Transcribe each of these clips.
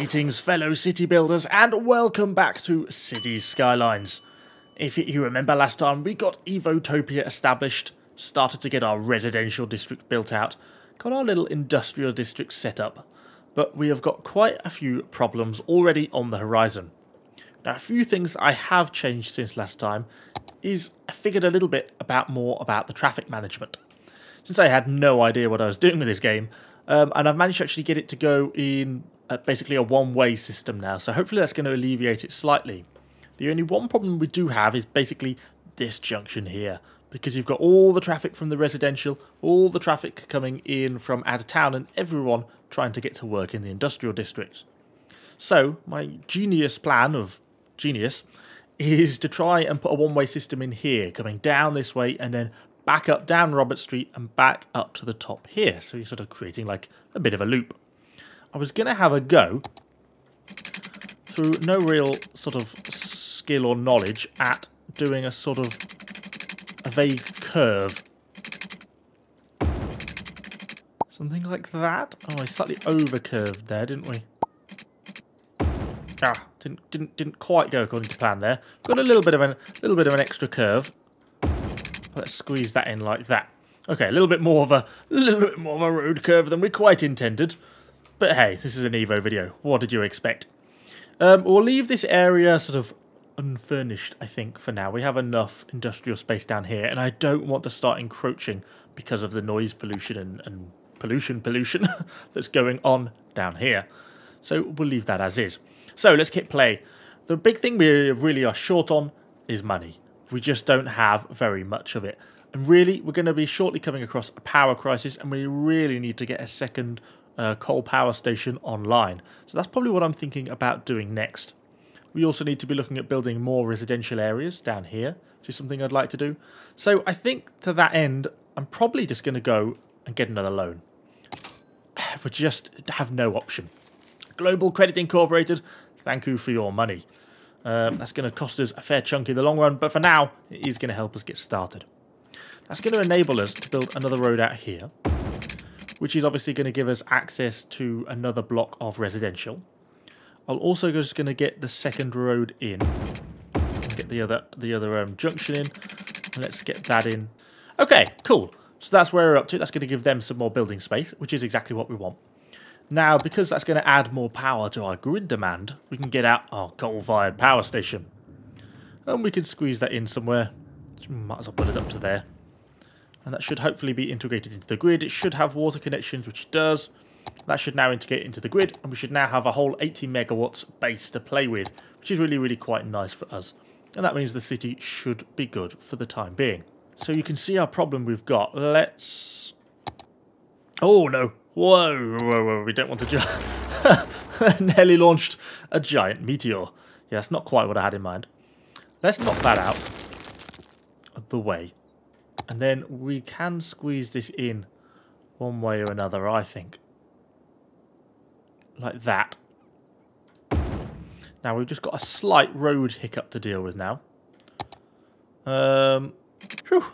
Greetings, fellow city builders, and welcome back to Cities Skylines. If you remember last time, we got Evotopia established, started to get our residential district built out, got our little industrial district set up, but we have got quite a few problems already on the horizon. Now, a few things I have changed since last time is I figured a little bit more about the traffic management. Since I had no idea what I was doing with this game, and I've managed to actually get it to go in basically a one-way system now, so hopefully that's going to alleviate it slightly. The only one problem we do have is basically this junction here, because you've got all the traffic from the residential, all the traffic coming in from out of town, and everyone trying to get to work in the industrial district. So my genius plan of genius is to try and put a one-way system in here, coming down this way and then back up down Robert Street and back up to the top here. So you're sort of creating like a bit of a loop. I was going to have a go through no real sort of skill or knowledge at doing a sort of a vague curve. Something like that. Oh, I slightly over curved there, didn't we? Ah, didn't quite go according to plan there. Got a little bit of an extra curve. Let's squeeze that in like that. Okay, a little bit more of a road curve than we quite intended. But hey, this is an Evo video. What did you expect? We'll leave this area sort of unfurnished, I think, for now. We have enough industrial space down here, and I don't want to start encroaching because of the noise pollution and pollution that's going on down here. So we'll leave that as is. So let's hit play. The big thing we really are short on is money. We just don't have very much of it. And really, we're going to be shortly coming across a power crisis, and we really need to get a second coal power station online. So that's probably what I'm thinking about doing next. We also need to be looking at building more residential areas down here, which is something I'd like to do. So I think to that end, I'm probably just going to go and get another loan. We just have no option. Global Credit Incorporated, thank you for your money. That's going to cost us a fair chunk in the long run, but for now, it is going to help us get started. That's going to enable us to build another road out here, which is obviously going to give us access to another block of residential. I'm also just going to get the second road in, and get the other junction in. Let's get that in. Okay, cool. So that's where we're up to. That's going to give them some more building space, which is exactly what we want. Now, because that's going to add more power to our grid demand, we can get out our coal-fired power station. And we can squeeze that in somewhere. Might as well put it up to there. And that should hopefully be integrated into the grid. It should have water connections, which it does. That should now integrate into the grid, and we should now have a whole 80 megawatts base to play with, which is really, really quite nice for us. And that means the city should be good for the time being. So you can see our problem we've got. Let's... Oh, no. Whoa, we don't want to jump. Nearly launched a giant meteor. Yeah, that's not quite what I had in mind. Let's knock that out of the way. And then we can squeeze this in one way or another, I think. Like that. Now we've just got a slight road hiccup to deal with now. And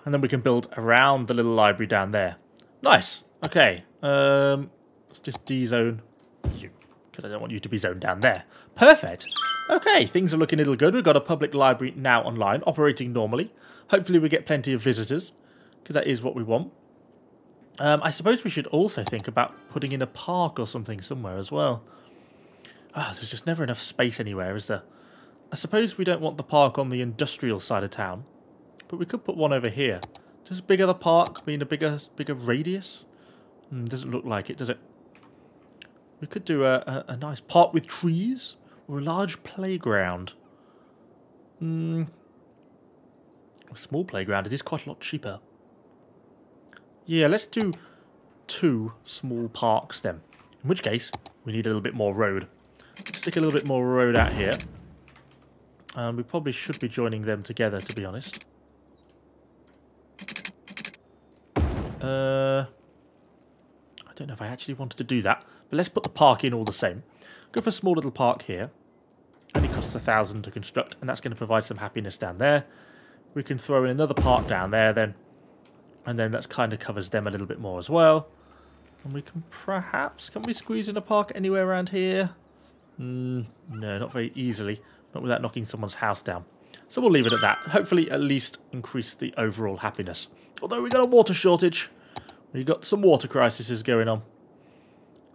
then we can build around the little library down there. Nice. Okay. Let's just D-zone you, because I don't want you to be zoned down there. Perfect. Okay, things are looking a little good. We've got a public library now online, operating normally. Hopefully we get plenty of visitors, because that is what we want. I suppose we should also think about putting in a park or something somewhere as well. Oh, there's just never enough space anywhere, is there? I suppose we don't want the park on the industrial side of town, but we could put one over here. Does bigger the park mean a bigger radius? Doesn't look like it, does it? We could do a nice park with trees, or a large playground. A small playground, it is quite a lot cheaper. Yeah, let's do 2 small parks then. In which case, we need a little bit more road. Let's stick a little bit more road out here. We probably should be joining them together, to be honest. I don't know if I actually wanted to do that, but let's put the park in all the same. Go for a small little park here. Only costs 1,000 to construct, and that's going to provide some happiness down there. We can throw in another park down there then, and then that kind of covers them a little bit more as well. And we can perhaps, can we squeeze in a park anywhere around here? No, not very easily. Not without knocking someone's house down. So we'll leave it at that. Hopefully at least increase the overall happiness. Although we got a water shortage. We got some water crises going on.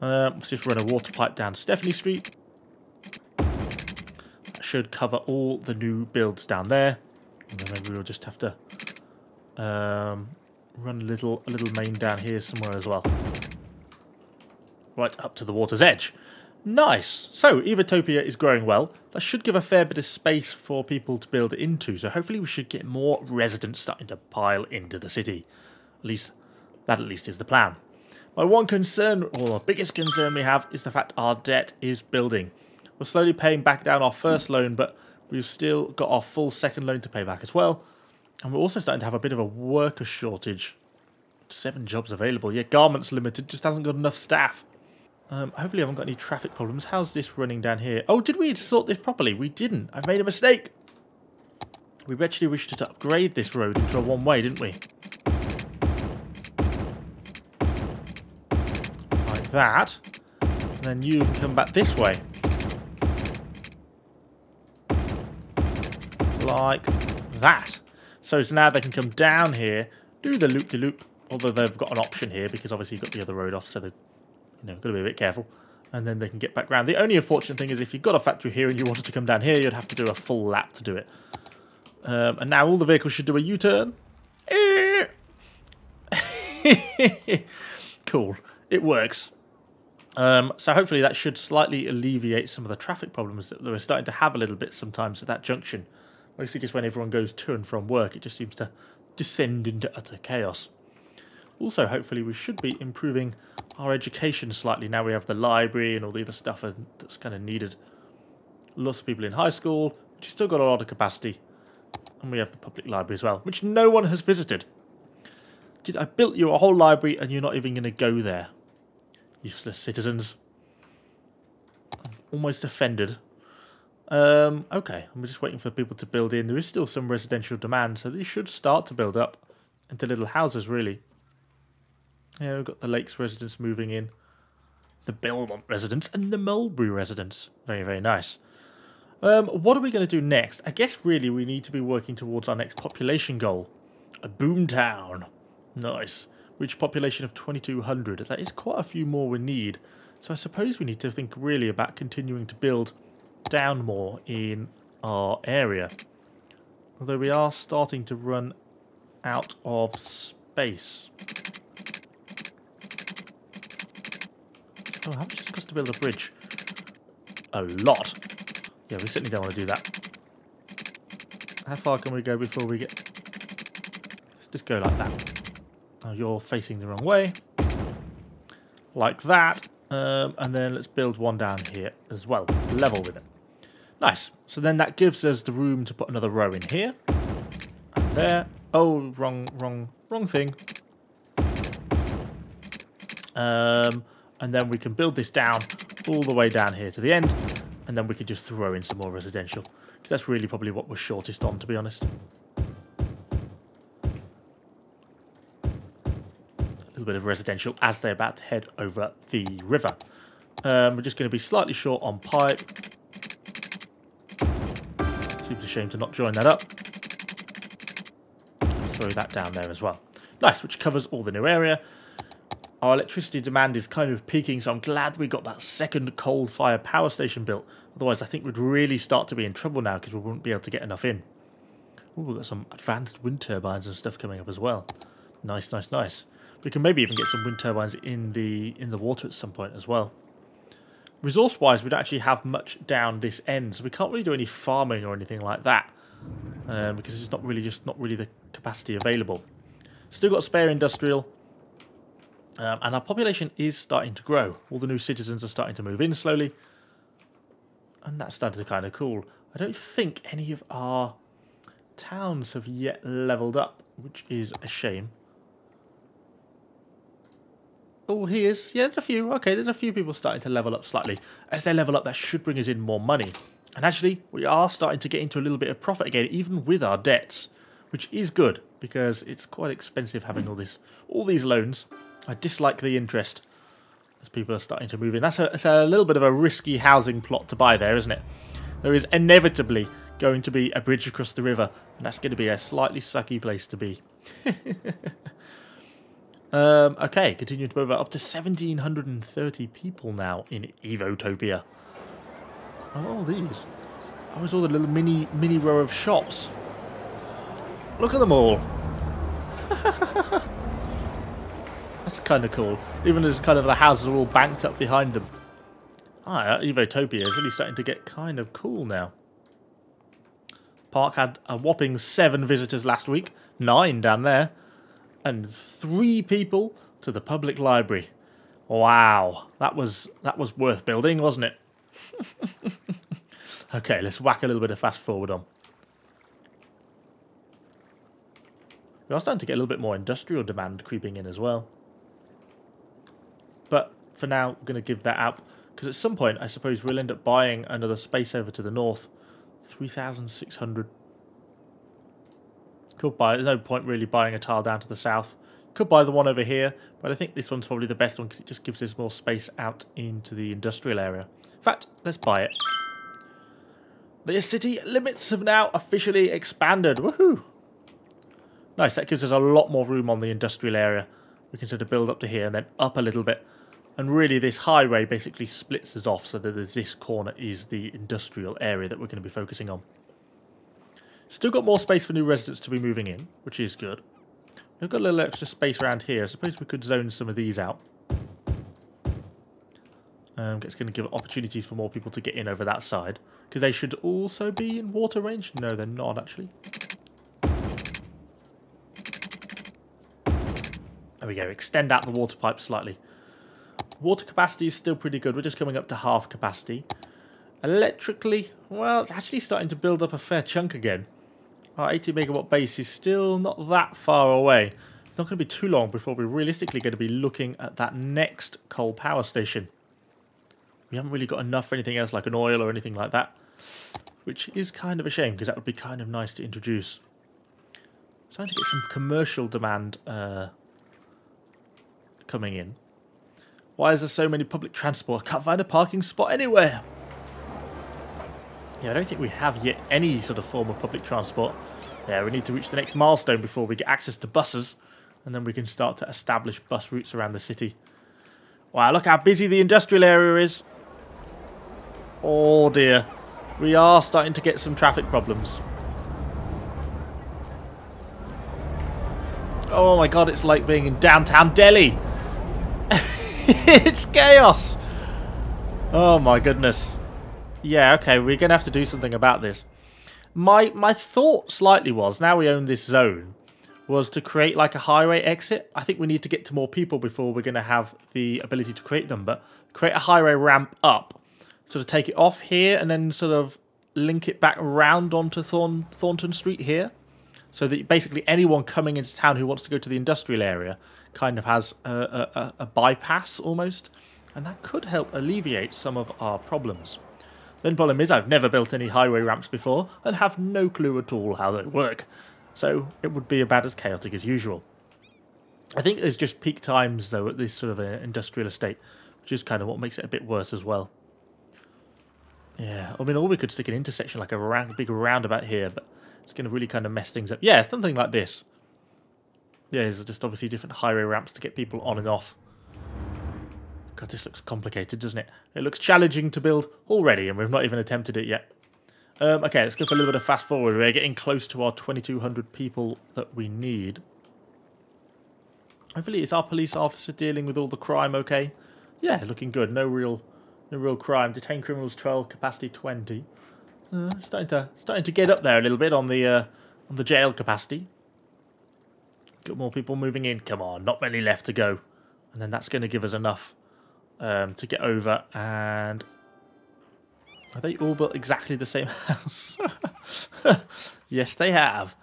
Let's just run a water pipe down Stephanie Street. That should cover all the new builds down there. And then maybe we'll just have to run a little main down here somewhere as well. Right up to the water's edge. Nice. So, Evatopia is growing well. That should give a fair bit of space for people to build into. So hopefully we should get more residents starting to pile into the city. That at least is the plan. My one concern, or the biggest concern we have, is the fact our debt is building. We're slowly paying back down our first loan, but we've still got our full second loan to pay back as well. And we're also starting to have a bit of a worker shortage. 7 jobs available. Yeah, Garments Limited just hasn't got enough staff. Hopefully I haven't got any traffic problems. How's this running down here? Oh, did we sort this properly? We didn't. I've made a mistake. We actually wished to upgrade this road into a one-way, didn't we? Like that. And then you can come back this way. Like that. So now they can come down here, do the loop-de-loop, although they've got an option here because obviously you've got the other road off, so they're got to be a bit careful. And then they can get back round. The only unfortunate thing is if you've got a factory here and you wanted to come down here, you'd have to do a full lap to do it. And now all the vehicles should do a U-turn. Cool. It works. So hopefully that should slightly alleviate some of the traffic problems that we're starting to have a little bit sometimes at that junction. Mostly just when everyone goes to and from work, it just seems to descend into utter chaos. Also, hopefully we should be improving our education slightly. Now we have the library and all the other stuff that's kind of needed. Lots of people in high school, which has still got a lot of capacity. And we have the public library as well, which no one has visited. I built you a whole library and you're not even going to go there. Useless citizens. I'm almost offended. Okay, I'm just waiting for people to build in. There is still some residential demand, so these should start to build up into little houses, really. Yeah, we've got the Lakes residents moving in, the Belmont residents, and the Mulberry residents. Very, very nice. What are we going to do next? I guess, really, we need to be working towards our next population goal. A boomtown. Nice. Reach population of 2,200. That is quite a few more we need. So I suppose we need to think really about continuing to build down more in our area. Although we are starting to run out of space. Oh, how much does it cost to build a bridge? A lot. Yeah, we certainly don't want to do that. How far can we go before we get... Let's just go like that. Oh, you're facing the wrong way. Like that. And then let's build one down here as well. Level with it. Nice. So then that gives us the room to put another row in here. And there. Oh, wrong thing. And then we can build this down all the way down here to the end. And then we could just throw in some more residential. Because that's really probably what we're shortest on, to be honest. A little bit of residential as they're about to head over the river. We're just going to be slightly short on pipe. Seems a shame to not join that up. Throw that down there as well. Nice, which covers all the new area. Our electricity demand is kind of peaking, so I'm glad we got that second coal-fired power station built. Otherwise, I think we'd really start to be in trouble now because we wouldn't be able to get enough in. Ooh, we've got some advanced wind turbines and stuff coming up as well. Nice, nice, nice. We can maybe even get some wind turbines in the water at some point as well. Resource-wise, we don't actually have much down this end, so we can't really do any farming or anything like that because it's not really the capacity available. Still got spare industrial, and our population is starting to grow. All the new citizens are starting to move in slowly, and that's starting to kind of cool. I don't think any of our towns have yet leveled up, which is a shame. Oh, he is. Yeah, there's a few. Okay, there's a few people starting to level up slightly. As they level up, that should bring us in more money. And actually, we are starting to get into a little bit of profit again, even with our debts, which is good because it's quite expensive having all these loans. I dislike the interest. as people are starting to move in. It's a little bit of a risky housing plot to buy there, isn't it? There is inevitably going to be a bridge across the river, and that's going to be a slightly sucky place to be. Okay, continue to move up to 1,730 people now in Evotopia. Oh, all these. Oh, it's all the little mini row of shops. Look at them all. That's kind of cool. Even as kind of the houses are all banked up behind them. Ah, Evotopia is really starting to get kind of cool now. Park had a whopping 7 visitors last week. 9 down there. And 3 people to the public library. Wow, that was worth building, wasn't it? Okay, let's whack a little bit of fast forward on. We are starting to get a little bit more industrial demand creeping in as well. But for now, we're going to give that up. Because at some point, I suppose we'll end up buying another space over to the north. 3,600. Could buy, there's no point really buying a tile down to the south. Could buy the one over here, but I think this one's probably the best one because it just gives us more space out into the industrial area. In fact, let's buy it. The city limits have now officially expanded. Woohoo! Nice, that gives us a lot more room on the industrial area. We can sort of build up to here and then up a little bit. And really this highway basically splits us off so that this corner is the industrial area that we're going to be focusing on. Still got more space for new residents to be moving in, which is good. We've got a little extra space around here. I suppose we could zone some of these out. It's going to give opportunities for more people to get in over that side. Because they should also be in water range. No, they're not actually. There we go. Extend out the water pipe slightly. Water capacity is still pretty good. We're just coming up to half capacity. Electrically, well, it's actually starting to build up a fair chunk again. Our 80 megawatt base is still not that far away. It's not going to be too long before we're realistically going to be looking at that next coal power station. We haven't really got enough for anything else like an oil or anything like that, which is kind of a shame because that would be kind of nice to introduce. Starting to get some commercial demand coming in. Why is there so many public transport? I can't find a parking spot anywhere. Yeah, I don't think we have yet any sort of form of public transport. Yeah, we need to reach the next milestone before we get access to buses. And then we can start to establish bus routes around the city. Wow, look how busy the industrial area is. Oh dear. We are starting to get some traffic problems. Oh my god, it's like being in downtown Delhi. It's chaos. Oh my goodness. Yeah, okay, we're going to have to do something about this. My thought slightly was, now we own this zone, was to create like a highway exit. I think we need to get to more people before we're going to have the ability to create them, but create a highway ramp up. Sort of take it off here and then sort of link it back around onto Thornton Street here. So that basically anyone coming into town who wants to go to the industrial area kind of has a bypass almost. And that could help alleviate some of our problems. The only problem is I've never built any highway ramps before and have no clue at all how they work. So it would be about as chaotic as usual. I think there's just peak times though at this sort of industrial estate, which is kind of what makes it a bit worse as well. Yeah, I mean, or we could stick an intersection like a big roundabout here, but it's going to really kind of mess things up. Yeah, something like this. Yeah, there's just obviously different highway ramps to get people on and off. God, this looks complicated, doesn't it? It looks challenging to build already, and we've not even attempted it yet. Okay, let's go for a little bit of fast forward. We're getting close to our 2,200 people that we need. Hopefully, is our police officer dealing with all the crime okay? Yeah, looking good. No real crime. Detain criminals 12, capacity 20. Starting to get up there a little bit on the jail capacity. Got more people moving in. Come on, not many left to go, and then that's going to give us enough to get over. And are they all built exactly the same house? Yes, they have.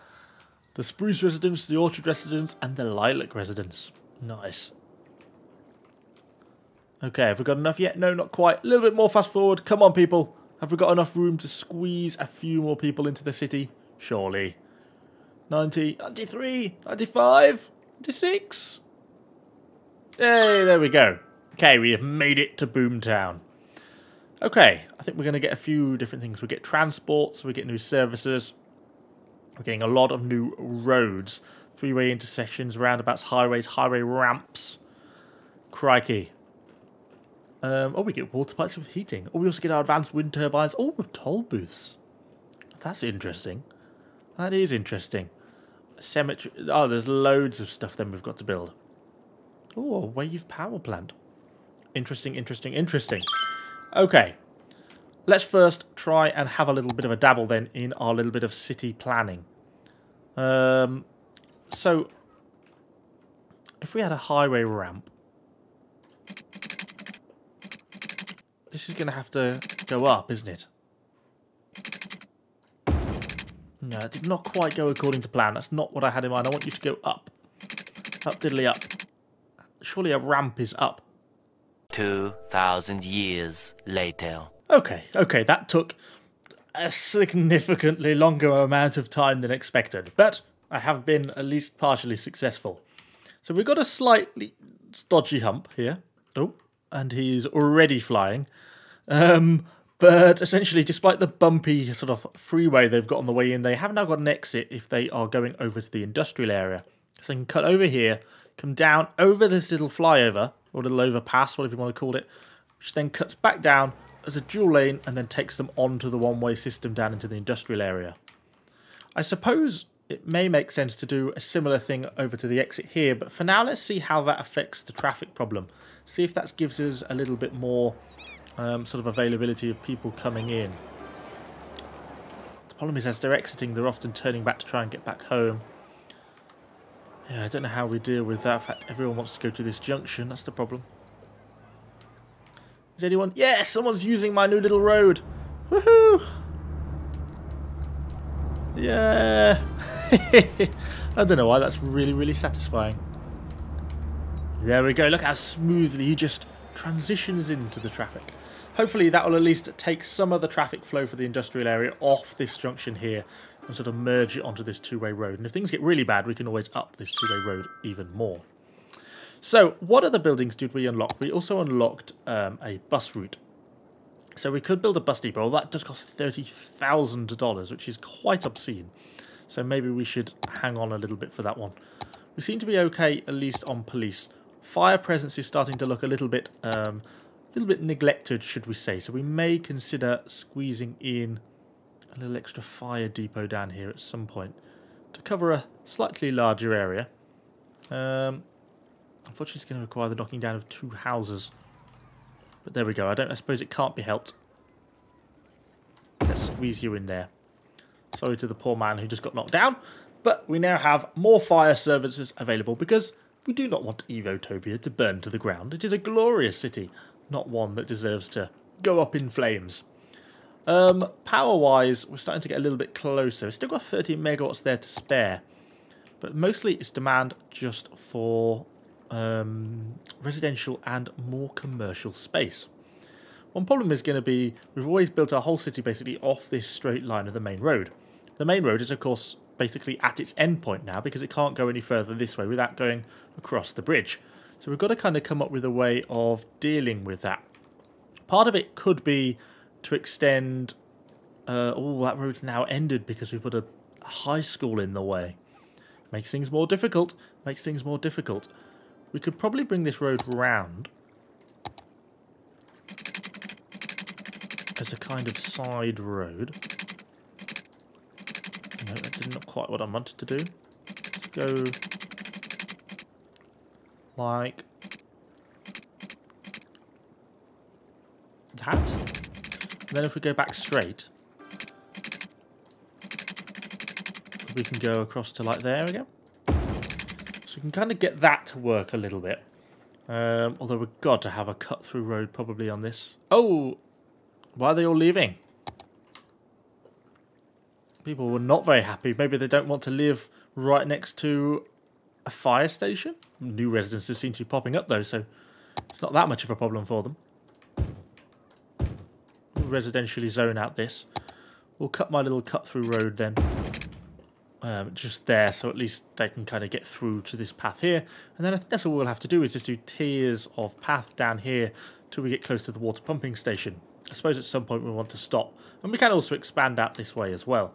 The Spruce residence, the Orchard residence, and the Lilac residence. Nice. Okay, have we got enough yet? No, not quite. A little bit more fast forward. Come on, people. Have we got enough room to squeeze a few more people into the city? Surely. 90, 93, 95, 96. Hey, there we go. Okay, we have made it to Boomtown. Okay, I think we're going to get a few different things. We get transports, we get new services. We're getting a lot of new roads. Three-way intersections, roundabouts, highways, highway ramps. Crikey. Oh, we get water pipes with heating. Oh, we also get our advanced wind turbines. Oh, with toll booths. That's interesting. That is interesting. Cemetery. Oh, there's loads of stuff then we've got to build. Oh, a wave power plant. Interesting, interesting, interesting. Okay. Let's first try and have a little bit of a dabble then in our little bit of city planning. So, if we had a highway ramp, this is going to have to go up, isn't it? No, it did not quite go according to plan. That's not what I had in mind. I want you to go up. Up, diddly up. Surely a ramp is up. 2,000 years later. Okay, that took a significantly longer amount of time than expected. But I have been at least partially successful. So we've got a slightly stodgy hump here. Oh, and he's already flying. But essentially, despite the bumpy sort of freeway they've got on the way in, they have now got an exit if they are going over to the industrial area. So they can cut over here, come down over this little flyover, or little overpass, whatever you want to call it, which then cuts back down as a dual lane and then takes them onto the one-way system down into the industrial area. I suppose it may make sense to do a similar thing over to the exit here, but for now let's see how that affects the traffic problem. See if that gives us a little bit more sort of availability of people coming in. The problem is as they're exiting, they're often turning back to try and get back home. Yeah, I don't know how we deal with that. In fact, everyone wants to go to this junction. That's the problem. Is anyone... Yes! Someone's using my new little road! Woohoo! Yeah! I don't know why. That's really, really satisfying. There we go. Look how smoothly he just transitions into the traffic. Hopefully that will at least take some of the traffic flow for the industrial area off this junction here and sort of merge it onto this two-way road. And if things get really bad, we can always up this two-way road even more. So what other buildings did we unlock? We also unlocked a bus route. So we could build a bus depot. Well, that does cost $30,000, which is quite obscene. So maybe we should hang on a little bit for that one. We seem to be okay, at least on police. Fire presence is starting to look a little bit neglected, should we say. So we may consider squeezing in a little extra fire depot down here at some point to cover a slightly larger area. Unfortunately, it's going to require the knocking down of 2 houses. But there we go. I suppose it can't be helped. Let's squeeze you in there. Sorry to the poor man who just got knocked down. But we now have more fire services available because we do not want Evotopia to burn to the ground. It is a glorious city, not one that deserves to go up in flames. Power-wise, we're starting to get a little bit closer. We've still got 30 megawatts there to spare. But mostly it's demand just for residential and more commercial space. One problem is going to be we've always built our whole city basically off this straight line of the main road. The main road is, of course, basically at its end point now because it can't go any further this way without going across the bridge. So we've got to kind of come up with a way of dealing with that. Part of it could be to extend... oh, that road's now ended because we put a high school in the way. Makes things more difficult. Makes things more difficult. We could probably bring this road round as a kind of side road. No, that's not quite what I wanted to do. Let's go like that. And then if we go back straight, we can go across to like there again. So we can kind of get that to work a little bit. Although we've got to have a cut-through road probably on this. Oh! Why are they all leaving? People were not very happy. Maybe they don't want to live right next to a fire station. New residences seem to be popping up though, so it's not that much of a problem for them. We'll residentially zone out this. We'll cut my little cut-through road then. just there, so at least they can kind of get through to this path here. And then I think that's all we'll have to do is just do tiers of path down here till we get close to the water pumping station. I suppose at some point we want to stop. And we can also expand out this way as well.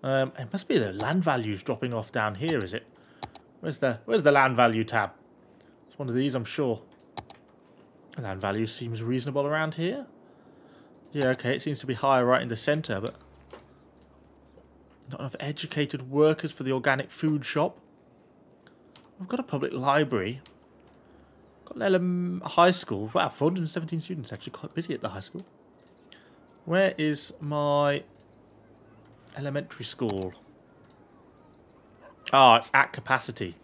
It must be the land values dropping off down here, is it? Where's the land value tab? It's one of these, I'm sure. The land value seems reasonable around here. Yeah, okay, it seems to be higher right in the centre, but not enough educated workers for the organic food shop. We've got a public library. Got an high school. Wow, 417 students, actually quite busy at the high school. Where is my elementary school? Ah, it's at capacity.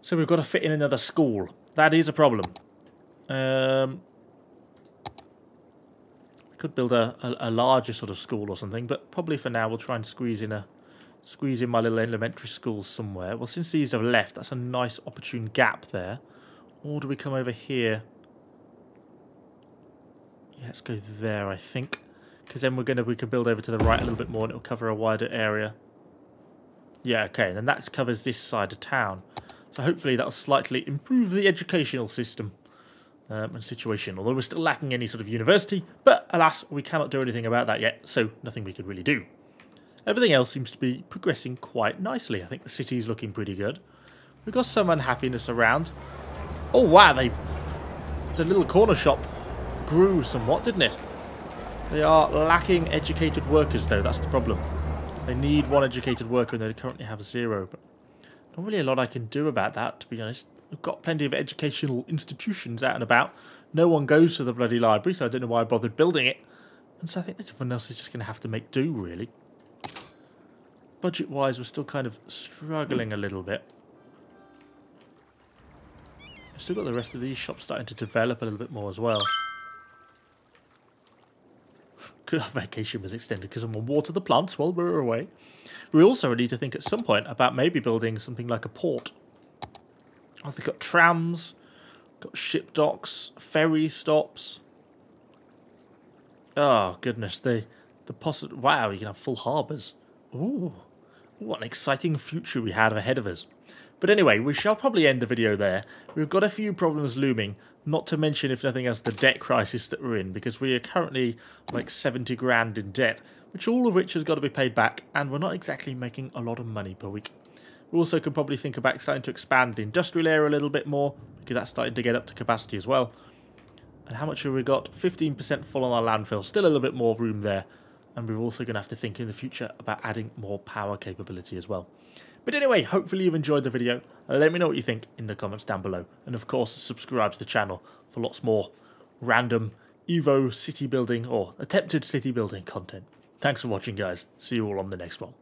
So we've got to fit in another school. That is a problem. We could build a larger sort of school or something, but probably for now we'll try and squeeze in my little elementary school somewhere. Well, since these have left, that's a nice opportune gap there. Or do we come over here? Yeah, let's go there, I think. Because then we can build over to the right a little bit more and it'll cover a wider area. Yeah, okay, and then that covers this side of town. So hopefully that'll slightly improve the educational system and situation. Although we're still lacking any sort of university, but alas, we cannot do anything about that yet, so nothing we could really do. Everything else seems to be progressing quite nicely. I think the city's looking pretty good. We've got some unhappiness around. Oh wow, the little corner shop grew somewhat, didn't it? They are lacking educated workers though, that's the problem. They need one educated worker and they currently have 0. But not really a lot I can do about that, to be honest. We've got plenty of educational institutions out and about. No one goes to the bloody library, so I don't know why I bothered building it. And so I think that everyone else is just going to have to make do, really. Budget-wise, we're still kind of struggling a little bit. We've still got the rest of these shops starting to develop a little bit more as well. Our vacation was extended because someone watered the plants while we were away. We also need to think at some point about maybe building something like a port. Oh, they've got trams, got ship docks, ferry stops. Oh goodness, wow, you can have full harbours. Ooh, what an exciting future we have ahead of us. But anyway, we shall probably end the video there. We've got a few problems looming, not to mention, if nothing else, the debt crisis that we're in, because we are currently like 70 grand in debt, all of which has got to be paid back, and we're not exactly making a lot of money per week. We also can probably think about starting to expand the industrial area a little bit more, because that's starting to get up to capacity as well. And how much have we got? 15% full on our landfill, still a little bit more room there. And we're also going to have to think in the future about adding more power capability as well. But anyway, hopefully you've enjoyed the video. Let me know what you think in the comments down below. And of course, subscribe to the channel for lots more random Evo city building or attempted city building content. Thanks for watching, guys. See you all on the next one.